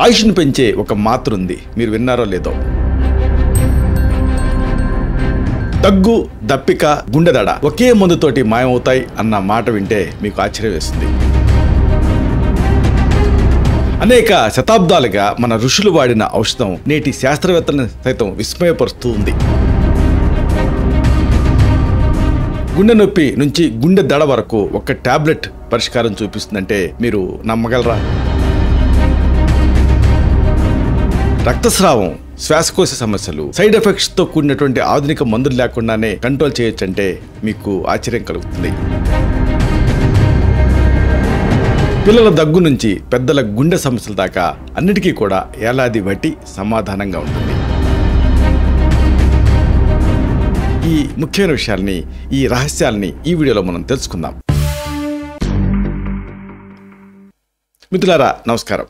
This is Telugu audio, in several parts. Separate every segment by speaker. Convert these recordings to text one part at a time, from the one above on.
Speaker 1: ఆయుష్ను పెంచే ఒక మాత్ర ఉంది, మీరు విన్నారో లేదో. దగ్గు, దప్పిక, గుండెదడ ఒకే మందుతోటి మాయమవుతాయి అన్న మాట వింటే మీకు ఆశ్చర్యం వేస్తుంది. అనేక శతాబ్దాలుగా మన ఋషులు వాడిన ఔషధం నేటి శాస్త్రవేత్తలను సైతం విస్మయపరుస్తూ ఉంది. గుండె నొప్పి నుంచి గుండె దడ వరకు ఒక టాబ్లెట్ పరిష్కారం చూపిస్తుందంటే మీరు నమ్మగలరా? రక్తస్రావం, శ్వాసకోశ సమస్యలు, సైడ్ ఎఫెక్ట్స్తో కూడినటువంటి ఆధునిక మందులు లేకుండానే కంట్రోల్ చేయొచ్చంటే మీకు ఆశ్చర్యం కలుగుతుంది. పిల్లల దగ్గు నుంచి పెద్దల గుండె సమస్యల దాకా అన్నిటికీ కూడా ఏలాది వటి సమాధానంగా ఉంటుంది. ఈ ముఖ్యమైన విషయాల్ని, ఈ రహస్యాల్ని ఈ వీడియోలో మనం తెలుసుకుందాం. మిత్రులారా నమస్కారం,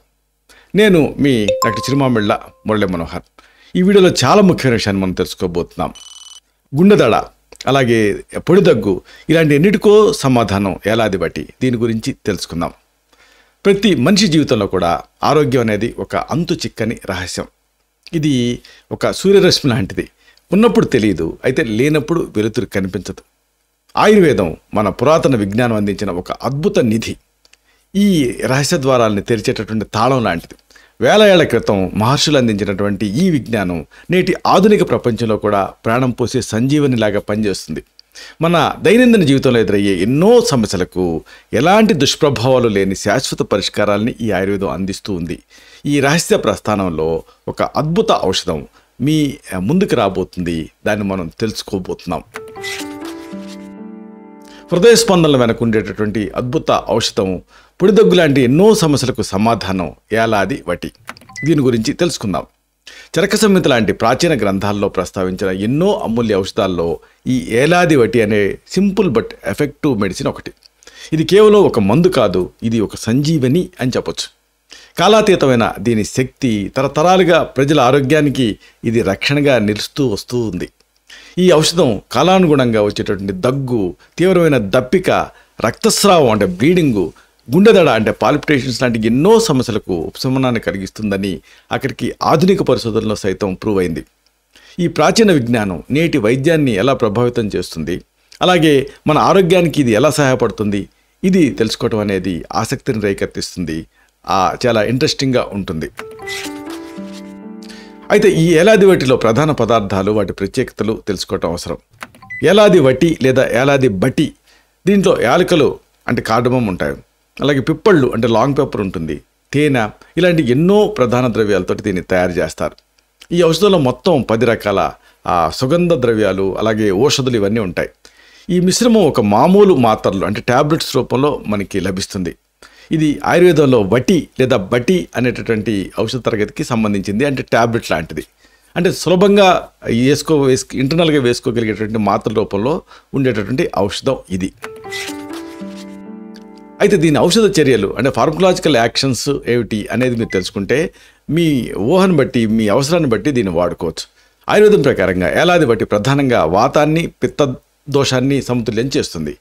Speaker 1: నేను మీ డాక్టర్ చిరుమామిళ్ళ మురళీ మనోహర్. ఈ వీడియోలో చాలా ముఖ్యమైన విషయాన్ని మనం తెలుసుకోబోతున్నాం. గుండెదడ, అలాగే పొడి దగ్గు, ఇలాంటి ఎన్నిటికో సమాధానం ఏలాది వటి. దీని గురించి తెలుసుకుందాం. ప్రతి మనిషి జీవితంలో కూడా ఆరోగ్యం అనేది ఒక అంతు చిక్కని రహస్యం. ఇది ఒక సూర్యరశ్మి లాంటిది. ఉన్నప్పుడు తెలియదు, అయితే లేనప్పుడు వెలుతురు కనిపించదు. ఆయుర్వేదం మన పురాతన విజ్ఞానం అందించిన ఒక అద్భుత నిధి. ఈ రహస్య ద్వారాలని తెరిచేటటువంటి తాళం లాంటిది. వేల ఏళ్ల క్రితం మహర్షులు అందించినటువంటి ఈ విజ్ఞానం నేటి ఆధునిక ప్రపంచంలో కూడా ప్రాణం పోసే సంజీవనిలాగా పనిచేస్తుంది. మన దైనందిన జీవితంలో ఎదురయ్యే ఎన్నో సమస్యలకు ఎలాంటి దుష్ప్రభావాలు లేని శాశ్వత పరిష్కారాలని ఈ ఆయుర్వేదం అందిస్తూ ఉంది. ఈ రహస్య ప్రస్థానంలో ఒక అద్భుత ఔషధం మీ ముందుకు రాబోతుంది. దాన్ని మనం తెలుసుకోబోతున్నాం. హృదయ స్పందనల వెనక ఉండేటటువంటి అద్భుత ఔషధం, పొడిదగ్గు లాంటి ఎన్నో సమస్యలకు సమాధానం ఏలాది వటి. దీని గురించి తెలుసుకుందాం. చరక సంహిత లాంటి ప్రాచీన గ్రంథాల్లో ప్రస్తావించిన ఎన్నో అమూల్య ఔషధాల్లో ఈ ఏలాది వటి అనే సింపుల్ బట్ ఎఫెక్టివ్ మెడిసిన్ ఒకటి. ఇది కేవలం ఒక మందు కాదు, ఇది ఒక సంజీవని అని చెప్పొచ్చు. కాలాతీతమైన దీని శక్తి తరతరాలుగా ప్రజల ఆరోగ్యానికి ఇది రక్షణగా నిలుస్తూ వస్తూ ఉంది. ఈ ఔషధం కాలానుగుణంగా వచ్చేటటువంటి దగ్గు, తీవ్రమైన దప్పిక, రక్తస్రావం అంటే బ్లీడింగు, గుండెదడ అంటే పాల్పిటేషన్స్ లాంటి ఎన్నో సమస్యలకు ఉపశమనాన్ని కలిగిస్తుందని అక్కడికి ఆధునిక పరిశోధనలో సైతం ప్రూవ్ అయింది. ఈ ప్రాచీన విజ్ఞానం నేటి వైద్యాన్ని ఎలా ప్రభావితం చేస్తుంది, అలాగే మన ఆరోగ్యానికి ఇది ఎలా సహాయపడుతుంది, ఇది తెలుసుకోవడం అనేది ఆసక్తిని రేకెత్తిస్తుంది. చాలా ఇంట్రెస్టింగ్గా ఉంటుంది. అయితే ఈ ఏలాది వటిలో ప్రధాన పదార్థాలు, వాటి ప్రత్యేకతలు తెలుసుకోవటం అవసరం. ఏలాది వటి లేదా ఏలాది బటి, దీంట్లో యాలకులు అంటే కార్డమం ఉంటాయి, అలాగే పిప్పళ్ళు అంటే లాంగ్ పెప్పర్ ఉంటుంది, తేనె, ఇలాంటి ఎన్నో ప్రధాన ద్రవ్యాలతో దీన్ని తయారు చేస్తారు. ఈ ఔషధంలో మొత్తం 10 రకాల సుగంధ ద్రవ్యాలు, అలాగే ఔషధులు ఇవన్నీ ఉంటాయి. ఈ మిశ్రమం ఒక మామూలు మాత్రలు అంటే ట్యాబ్లెట్స్ రూపంలో మనకి లభిస్తుంది. ఇది ఆయుర్వేదంలో వటి లేదా బటి అనేటటువంటి ఔషధ తరగతికి సంబంధించింది. అంటే ట్యాబ్లెట్ లాంటిది, అంటే సులభంగా ఇంటర్నల్గా వేసుకోగలిగేటువంటి మాత్రల రూపంలో ఉండేటటువంటి ఔషధం ఇది. అయితే దీని ఔషధ చర్యలు అంటే ఫార్మకలాజికల్ యాక్షన్స్ ఏమిటి అనేది మీరు తెలుసుకుంటే మీ ఊహను బట్టి, మీ అవసరాన్ని బట్టి దీన్ని వాడుకోవచ్చు. ఆయుర్వేదం ప్రకారంగా ఏలాది వటి ప్రధానంగా వాతాన్ని, పిత్త దోషాన్ని సమతుల్యం చేస్తుంది.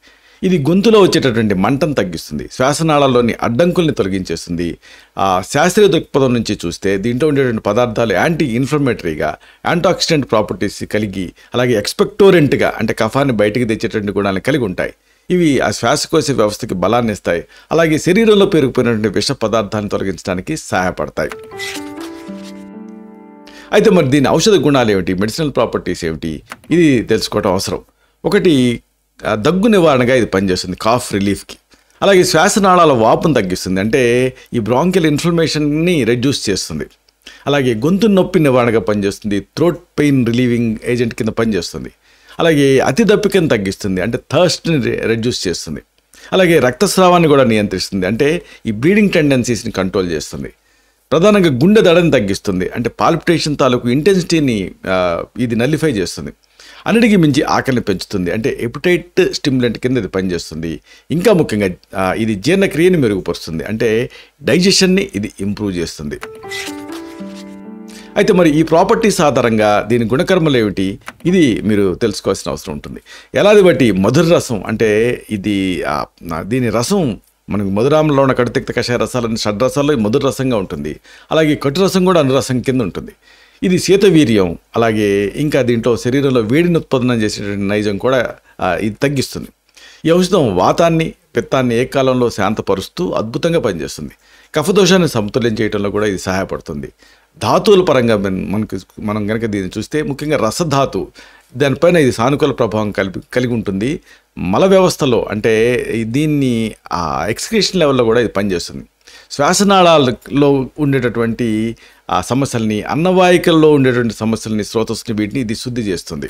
Speaker 1: ఇది గొంతులో వచ్చేటటువంటి మంటను తగ్గిస్తుంది, శ్వాసనాళాల్లోని అడ్డంకుల్ని తొలగించేస్తుంది. శాస్త్రీయ దృక్పథం నుంచి చూస్తే దీంట్లో ఉండేటువంటి పదార్థాలు యాంటీ ఇన్ఫ్లమేటరీగా, యాంటాక్సిడెంట్ ప్రాపర్టీస్ కలిగి, అలాగే ఎక్స్పెక్టోరెంట్గా అంటే కఫాన్ని బయటికి తెచ్చేటువంటి గుణాలను కలిగి ఉంటాయి. ఇవి ఆ శ్వాసకోశ వ్యవస్థకి బలాన్ని ఇస్తాయి, అలాగే శరీరంలో పెరిగిపోయినటువంటి విష పదార్థాలను తొలగించడానికి సహాయపడతాయి. అయితే మరి దీని ఔషధ గుణాలు ఏమిటి, మెడిసినల్ ప్రాపర్టీస్ ఏమిటి, ఇది తెలుసుకోవడం అవసరం. ఒకటి, దగ్గు నివారణగా ఇది పనిచేస్తుంది, కాఫ్ రిలీఫ్కి. అలాగే శ్వాసనాళాల వాపును తగ్గిస్తుంది, అంటే ఈ బ్రాంకియల్ ఇన్ఫ్లమేషన్ని రెడ్యూస్ చేస్తుంది. అలాగే గొంతు నొప్పి నివారణగా పనిచేస్తుంది, థ్రోట్ పెయిన్ రిలీవింగ్ ఏజెంట్ కింద పనిచేస్తుంది. అలాగే అతి దప్పికను తగ్గిస్తుంది, అంటే థర్స్ట్ని రెడ్యూస్ చేస్తుంది. అలాగే రక్తస్రావాన్ని కూడా నియంత్రిస్తుంది, అంటే ఈ బ్లీడింగ్ టెండెన్సీస్ని కంట్రోల్ చేస్తుంది. ప్రధానంగా గుండె దడని తగ్గిస్తుంది, అంటే పాల్పిటేషన్ తాలూకు ఇంటెన్సిటీని ఇది నల్లిఫై చేస్తుంది. అన్నిటికీ మించి ఆకలిని పెంచుతుంది, అంటే ఎపిటైట్ స్టిమ్యులెంట్ కింద ఇది పనిచేస్తుంది. ఇంకా ముఖ్యంగా ఇది జీర్ణక్రియని మెరుగుపరుస్తుంది, అంటే డైజెషన్ని ఇది ఇంప్రూవ్ చేస్తుంది. అయితే మరి ఈ ప్రాపర్టీస్ ఆధారంగా దీని గుణకర్మలు ఏమిటి, ఇది మీరు తెలుసుకోవాల్సిన అవసరం ఉంటుంది. ఎలాది బట్టి మధుర రసం, అంటే ఇది దీని రసం మనకు మధురాంలో ఉన్న కడుతిక్త కషాయ రసాలని షడ్రసాల్లో మధుర రసంగా ఉంటుంది. అలాగే కటు రసం కూడా అనురసం కింద ఉంటుంది. ఇది శీతవీర్యం, అలాగే ఇంకా దీంట్లో శరీరంలో వేడిని ఉత్పన్నం చేసేటువంటి నైజం కూడా ఇది తగ్గిస్తుంది. ఈ ఔషధం వాతాన్ని పిత్తాన్ని ఏకకాలంలో శాంతపరుస్తూ అద్భుతంగా పనిచేస్తుంది. కఫదోషాన్ని సమతుల్యం చేయడంలో కూడా ఇది సహాయపడుతుంది. ధాతువుల పరంగా మనం కనుక దీన్ని చూస్తే ముఖ్యంగా రసధాతు దానిపైన ఇది సానుకూల ప్రభావం కలిగి ఉంటుంది. మల వ్యవస్థలో అంటే దీన్ని ఎక్స్క్రీషన్ లెవెల్లో కూడా ఇది పనిచేస్తుంది. శ్వాసనాళాలలో ఉండేటటువంటి ఆ సమస్యల్ని, అన్నవాహికల్లో ఉండేటువంటి సమస్యల్ని, స్రోతస్ని, వీటిని ఇది శుద్ధి చేస్తుంది.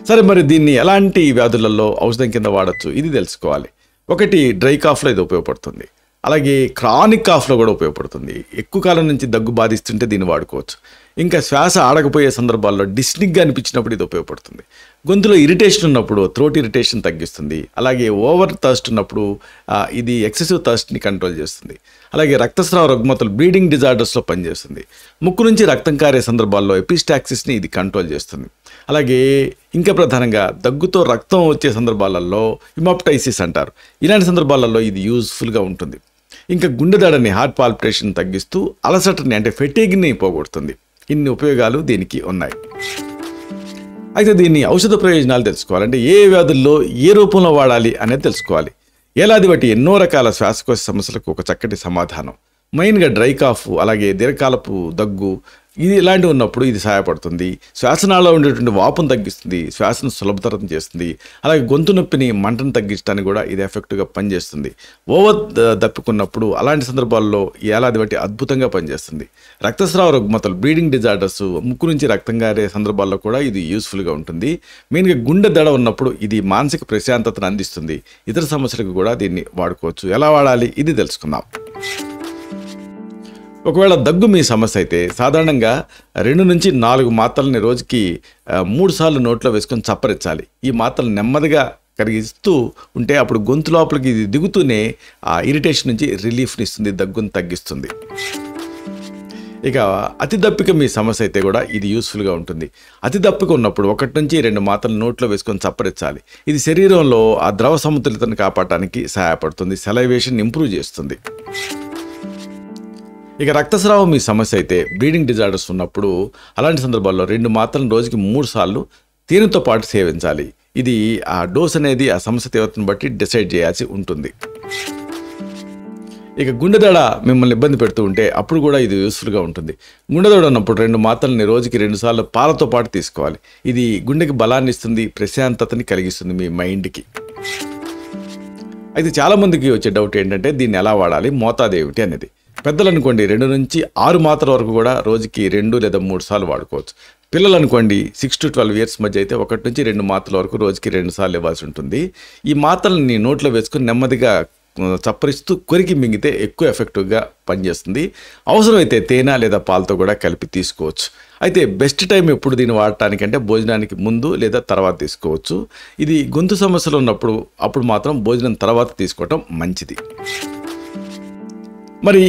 Speaker 1: సరే, మరి దీన్ని ఎలాంటి వ్యాధులలో ఔషధం కింద వాడచ్చు ఇది తెలుసుకోవాలి. ఒకటి, డ్రై కాఫ్లో ఇది ఉపయోగపడుతుంది. అలాగే క్రానిక్ కాఫ్లో కూడా ఉపయోగపడుతుంది. ఎక్కువ కాలం నుంచి దగ్గు బాధిస్తుంటే దీన్ని వాడుకోవచ్చు. ఇంకా శ్వాస ఆడకపోయే సందర్భాల్లో డిస్నిక్గా అనిపించినప్పుడు ఇది ఉపయోగపడుతుంది. గొంతులో ఇరిటేషన్ ఉన్నప్పుడు థ్రోట్ ఇరిటేషన్ తగ్గిస్తుంది. అలాగే ఓవర్ థర్స్ట్ ఉన్నప్పుడు ఇది ఎక్సెసివ్ థర్స్ట్ని కంట్రోల్ చేస్తుంది. అలాగే రక్తస్రావ రుగ్మతలు, బ్లీడింగ్ డిజార్డర్స్లో పనిచేస్తుంది. ముక్కు నుంచి రక్తం కారే సందర్భాల్లో ఎపిస్టాక్సిస్ని ఇది కంట్రోల్ చేస్తుంది. అలాగే ఇంకా ప్రధానంగా దగ్గుతో రక్తం వచ్చే సందర్భాలలో హిమోప్టైసిస్ అంటారు. ఇలాంటి సందర్భాలలో ఇది యూజ్ఫుల్గా ఉంటుంది. ఇంకా గుండెదడని, హార్ట్ పాల్పిటేషన్ తగ్గిస్తూ అలసటని అంటే ఫెటీగ్ని పోగొడుతుంది. ఇన్ని ఉపయోగాలు దీనికి ఉన్నాయి. అయితే దీన్ని ఔషధ ప్రయోజనాలు తెలుసుకోవాలంటే ఏ వ్యాధుల్లో ఏ రూపంలో వాడాలి అనేది తెలుసుకోవాలి. ఏలాది బట్టి ఎన్నో రకాల శ్వాసకోశ సమస్యలకు ఒక చక్కటి సమాధానం. మెయిన్గా డ్రై కాఫ్, అలాగే దీర్ఘకాలపు దగ్గు, ఇది ఇలాంటివి ఉన్నప్పుడు ఇది సహాయపడుతుంది. శ్వాసనాళలో ఉండేటువంటి వాపును తగ్గిస్తుంది, శ్వాసను సులభతరం చేస్తుంది. అలాగే గొంతు నొప్పిని, మంటను తగ్గించడానికి కూడా ఇది ఎఫెక్ట్గా పనిచేస్తుంది. ఓవర్ దప్పుకున్నప్పుడు అలాంటి సందర్భాల్లో ఏలాది బట్టి అద్భుతంగా పనిచేస్తుంది. రక్తస్రావ రుగ్మతలు, బ్లీడింగ్ డిజార్డర్స్, ముక్కు నుంచి రక్తం గారే సందర్భాల్లో కూడా ఇది యూస్ఫుల్గా ఉంటుంది. మెయిన్గా గుండె దడ ఉన్నప్పుడు ఇది మానసిక ప్రశాంతతను అందిస్తుంది. ఇతర సమస్యలకు కూడా దీన్ని వాడుకోవచ్చు. ఎలా వాడాలి ఇది తెలుసుకుందాం. ఒకవేళ దగ్గు మీ సమస్య అయితే సాధారణంగా 2 నుంచి 4 మాత్రలని రోజుకి 3 సార్లు నోట్లో వేసుకొని చప్పరించాలి. ఈ మాత్రలు నెమ్మదిగా కరిగిస్తూ ఉంటే అప్పుడు గొంతు లోపలికి ఇది దిగుతూనే ఆ ఇరిటేషన్ నుంచి రిలీఫ్ని ఇస్తుంది, దగ్గును తగ్గిస్తుంది. ఇక అతి దప్పిక మీ సమస్య అయితే కూడా ఇది యూస్ఫుల్గా ఉంటుంది. అతి దప్పిక ఉన్నప్పుడు 1 నుంచి 2 మాత్రలు నోట్లో వేసుకొని చప్పరించాలి. ఇది శరీరంలో ఆ ద్రవ సమతుల్యతను కాపాడటానికి సహాయపడుతుంది, సెలైవేషన్ ఇంప్రూవ్ చేస్తుంది. ఇక రక్తస్రావం మీ సమస్య అయితే, బ్లీడింగ్ డిజార్డర్స్ ఉన్నప్పుడు అలాంటి సందర్భాల్లో 2 మాత్రలను రోజుకి 3 సార్లు తేనెతో పాటు సేవించాలి. ఇది ఆ డోస్ అనేది ఆ సమస్య తీవ్రతను బట్టి డిసైడ్ చేయాల్సి ఉంటుంది. ఇక గుండెదడ మిమ్మల్ని ఇబ్బంది పెడుతూ ఉంటే అప్పుడు కూడా ఇది యూస్ఫుల్గా ఉంటుంది. గుండెదడ ఉన్నప్పుడు 2 మాత్రలని రోజుకి 2 సార్లు పాలతో పాటు తీసుకోవాలి. ఇది గుండెకి బలాన్ని ఇస్తుంది, ప్రశాంతతని కలిగిస్తుంది మీ మైండ్కి. అయితే చాలామందికి వచ్చే డౌట్ ఏంటంటే దీన్ని ఎలా వాడాలి, మోతాదు ఏమిటి అనేది. పెద్దలు అనుకోండి 2 నుంచి 6 మాత్రల వరకు కూడా రోజుకి 2 లేదా 3 సార్లు వాడుకోవచ్చు. పిల్లలు అనుకోండి 6 to 12 ఇయర్స్ మధ్య అయితే 1 నుంచి 2 మాత్రల వరకు రోజుకి 2 సార్లు ఇవ్వాల్సి ఉంటుంది. ఈ మాత్రలని నోట్లో వేసుకుని నెమ్మదిగా చప్పరిస్తూ కొరికి మింగితే ఎక్కువ ఎఫెక్టివ్గా పనిచేస్తుంది. అవసరమైతే తేనె లేదా పాలతో కూడా కలిపి తీసుకోవచ్చు. అయితే బెస్ట్ టైం ఎప్పుడు దీన్ని వాడటానికంటే భోజనానికి ముందు లేదా తర్వాత తీసుకోవచ్చు. ఇది గొంతు సమస్యలు ఉన్నప్పుడు అప్పుడు మాత్రం భోజనం తర్వాత తీసుకోవటం మంచిది. మరి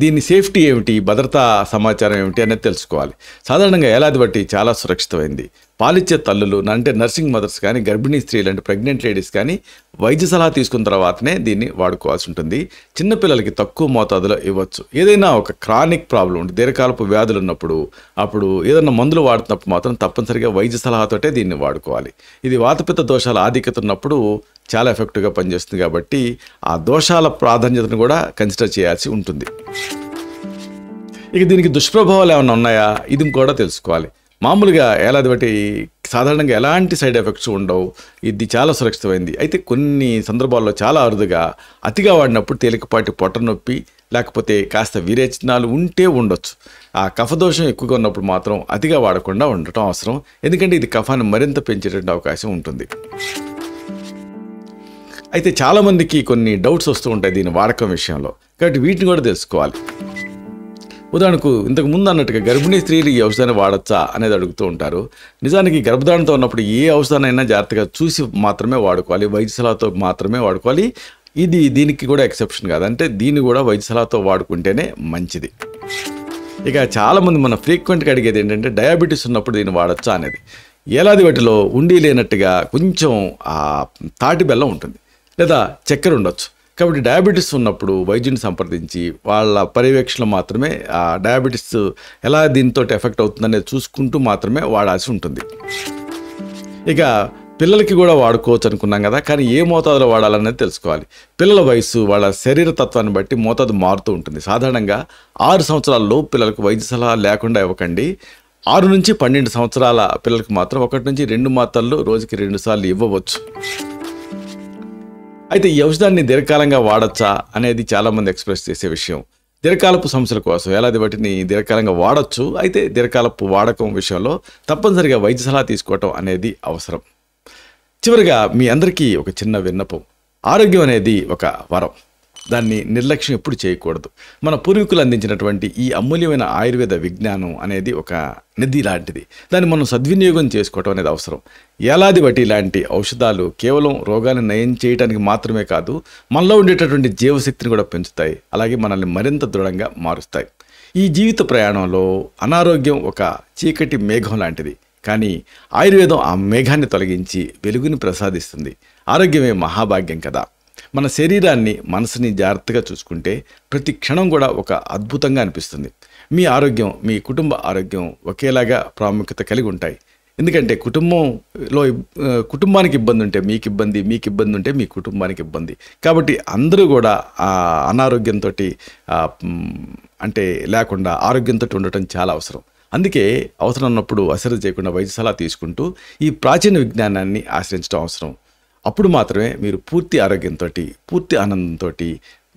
Speaker 1: దీని సేఫ్టీ ఏమిటి, భద్రతా సమాచారం ఏమిటి అనేది తెలుసుకోవాలి. సాధారణంగా ఏలాది బట్టి చాలా సురక్షితమైంది. పాలిచ్చే తల్లులు అంటే నర్సింగ్ మదర్స్ కానీ, గర్భిణీ స్త్రీలు అంటే ప్రెగ్నెంట్ లేడీస్ కానీ వైద్య సలహా తీసుకున్న తర్వాతనే దీన్ని వాడుకోవాల్సి ఉంటుంది. చిన్నపిల్లలకి తక్కువ మోతాదులో ఇవ్వచ్చు. ఏదైనా ఒక క్రానిక్ ప్రాబ్లం ఉంటే, దీర్ఘకాలపు వ్యాధులు ఉన్నప్పుడు అప్పుడు ఏదైనా మందులు వాడుతున్నప్పుడు మాత్రం తప్పనిసరిగా వైద్య సలహాతోటే దీన్ని వాడుకోవాలి. ఇది వాతపిత్త దోషాల ఆధిక్యత ఉన్నప్పుడు చాలా ఎఫెక్టివ్గా పనిచేస్తుంది కాబట్టి ఆ దోషాల ప్రాధాన్యతను కూడా కన్సిడర్ చేయాల్సి ఉంటుంది. ఇక దీనికి దుష్ప్రభావాలు ఏమైనా ఉన్నాయా ఇది కూడా తెలుసుకోవాలి. మామూలుగా ఏలాది బట్టి సాధారణంగా ఎలాంటి సైడ్ ఎఫెక్ట్స్ ఉండవు. ఇది చాలా సురక్షితమైంది. అయితే కొన్ని సందర్భాల్లో చాలా అరుదుగా అతిగా వాడినప్పుడు తేలికపాటి పొట్ట నొప్పి లేకపోతే కాస్త విరేచనాలు ఉంటే ఉండొచ్చు. ఆ కఫదోషం ఎక్కువగా ఉన్నప్పుడు మాత్రం అతిగా వాడకుండా ఉండటం అవసరం. ఎందుకంటే ఇది కఫాన్ని మరింత పెంచేటువంటి అవకాశం ఉంటుంది. అయితే చాలామందికి కొన్ని డౌట్స్ వస్తూ ఉంటాయి దీని వాడకం విషయంలో, కాబట్టి వీటిని కూడా తెలుసుకోవాలి. ఉదాహరణకు ఇంతకు ముందు అన్నట్టుగా గర్భిణీ స్త్రీలు ఈ ఔషధాన్ని వాడచ్చా అనేది అడుగుతూ ఉంటారు. నిజానికి గర్భధారణతో ఉన్నప్పుడు ఏ ఔషధాన్నైనా జాగ్రత్తగా చూసి మాత్రమే వాడుకోవాలి, వైద్య సలహాతో మాత్రమే వాడుకోవాలి. దీనికి కూడా ఎక్సెప్షన్ కాదు, అంటే దీన్ని కూడా వైద్య సలహాతో వాడుకుంటేనే మంచిది. ఇక చాలామంది మన ఫ్రీక్వెంట్గా అడిగేది ఏంటంటే డయాబెటీస్ ఉన్నప్పుడు దీన్ని వాడచ్చా అనేది. ఏలాది వాటిలో ఉండి లేనట్టుగా కొంచెం తాటి బెల్లం ఉంటుంది, లేదా చక్కెర ఉండొచ్చు. కాబట్టి డయాబెటీస్ ఉన్నప్పుడు వైద్యుని సంప్రదించి వాళ్ళ పర్యవేక్షణలో మాత్రమే ఆ డయాబెటీస్ ఎలా దీంతో ఎఫెక్ట్ అవుతుందనేది చూసుకుంటూ మాత్రమే వాడాల్సి ఉంటుంది. ఇక పిల్లలకి కూడా వాడుకోవచ్చు అనుకున్నాం కదా, కానీ ఏ మోతాదులో వాడాలనేది తెలుసుకోవాలి. పిల్లల వయసు వాళ్ళ శరీర తత్వాన్ని బట్టి మోతాదు మారుతూ ఉంటుంది. సాధారణంగా 6 సంవత్సరాల లోపు పిల్లలకు వైద్య సలహా లేకుండా ఇవ్వకండి. 6 నుంచి 12 సంవత్సరాల పిల్లలకు మాత్రం 1 నుంచి 2 మాత్రలు రోజుకి 2 సార్లు ఇవ్వవచ్చు. అయితే ఈ ఔషధాన్ని దీర్ఘకాలంగా వాడచ్చా అనేది చాలామంది ఎక్స్ప్రెస్ చేసే విషయం. దీర్ఘకాలపు సమస్యల కోసం ఎలాంటి వాటిని దీర్ఘకాలంగా వాడచ్చు. అయితే దీర్ఘకాలపు వాడకం విషయంలో తప్పనిసరిగా వైద్య సలహా తీసుకోవటం అనేది అవసరం. చివరిగా మీ అందరికీ ఒక చిన్న విన్నపం. ఆరోగ్యం అనేది ఒక వరం. దాన్ని నిర్లక్ష్యం ఎప్పుడు చేయకూడదు. మన పూర్వీకులు అందించినటువంటి ఈ అమూల్యమైన ఆయుర్వేద విజ్ఞానం అనేది ఒక నిధి లాంటిది. దాన్ని మనం సద్వినియోగం చేసుకోవటం అనేది అవసరం. ఏలాది బట్టి ఇలాంటి ఔషధాలు కేవలం రోగాన్ని నయం చేయడానికి మాత్రమే కాదు, మనలో ఉండేటటువంటి జీవశక్తిని కూడా పెంచుతాయి. అలాగే మనల్ని మరింత దృఢంగా మారుస్తాయి. ఈ జీవిత ప్రయాణంలో అనారోగ్యం ఒక చీకటి మేఘం లాంటిది. కానీ ఆయుర్వేదం ఆ మేఘాన్ని తొలగించి వెలుగుని ప్రసాదిస్తుంది. ఆరోగ్యమే మహాభాగ్యం కదా. మన శరీరాన్ని మనసుని జాగ్రత్తగా చూసుకుంటే ప్రతి క్షణం కూడా ఒక అద్భుతంగా అనిపిస్తుంది. మీ ఆరోగ్యం మీ కుటుంబ ఆరోగ్యం ఒకేలాగా ప్రాముఖ్యత కలిగి ఉంటాయి. ఎందుకంటే కుటుంబానికి ఇబ్బంది ఉంటే మీకు ఇబ్బంది, మీకు ఇబ్బంది ఉంటే మీ కుటుంబానికి ఇబ్బంది. కాబట్టి అందరూ కూడా ఆ అనారోగ్యంతో అంటే లేకుండా ఆరోగ్యంతో ఉండటం చాలా అవసరం. అందుకే అవసరం ఉన్నప్పుడు అశ్రద్ధ చేయకుండా వైద్య సలహా తీసుకుంటూ ఈ ప్రాచీన విజ్ఞానాన్ని ఆశ్రయించడం అవసరం. అప్పుడు మాత్రమే మీరు పూర్తి ఆరోగ్యంతో పూర్తి ఆనందంతో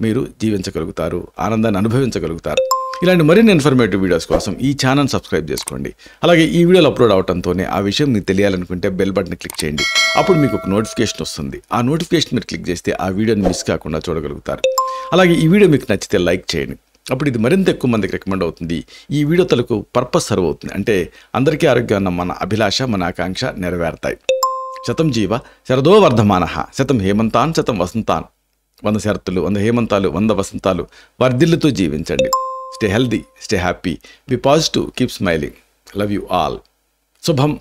Speaker 1: మీరు జీవించగలుగుతారు, ఆనందాన్ని అనుభవించగలుగుతారు. ఇలాంటి మరిన్ని ఇన్ఫర్మేటివ్ వీడియోస్ కోసం ఈ ఛానల్ సబ్స్క్రైబ్ చేసుకోండి. అలాగే ఈ వీడియోలు అప్లోడ్ అవడంతోనే ఆ విషయం మీకు తెలియాలనుకుంటే బెల్ బటన్ క్లిక్ చేయండి. అప్పుడు మీకు ఒక నోటిఫికేషన్ వస్తుంది. ఆ నోటిఫికేషన్ మీరు క్లిక్ చేస్తే ఆ వీడియోని మిస్ కాకుండా చూడగలుగుతారు. అలాగే ఈ వీడియో మీకు నచ్చితే లైక్ చేయండి. అప్పుడు ఇది మరింత ఎక్కువ మందికి రికమెండ్ అవుతుంది. ఈ వీడియో తలకు పర్పస్ సర్వ్ అవుతుంది. అంటే అందరికీ ఆరోగ్యం అన్న మన అభిలాష, మన ఆకాంక్ష నెరవేరుతాయి. శతం జీవ శరదో వర్ధమానః, శతం హేమంతాన్ శతం వసంతాన్. 100 శరత్తులు, 100 హేమంతాలు, 100 వసంతాలు వర్ధిల్లుతూ జీవించండి. Stay healthy, stay happy, be positive, keep smiling. Love you all. శుభం.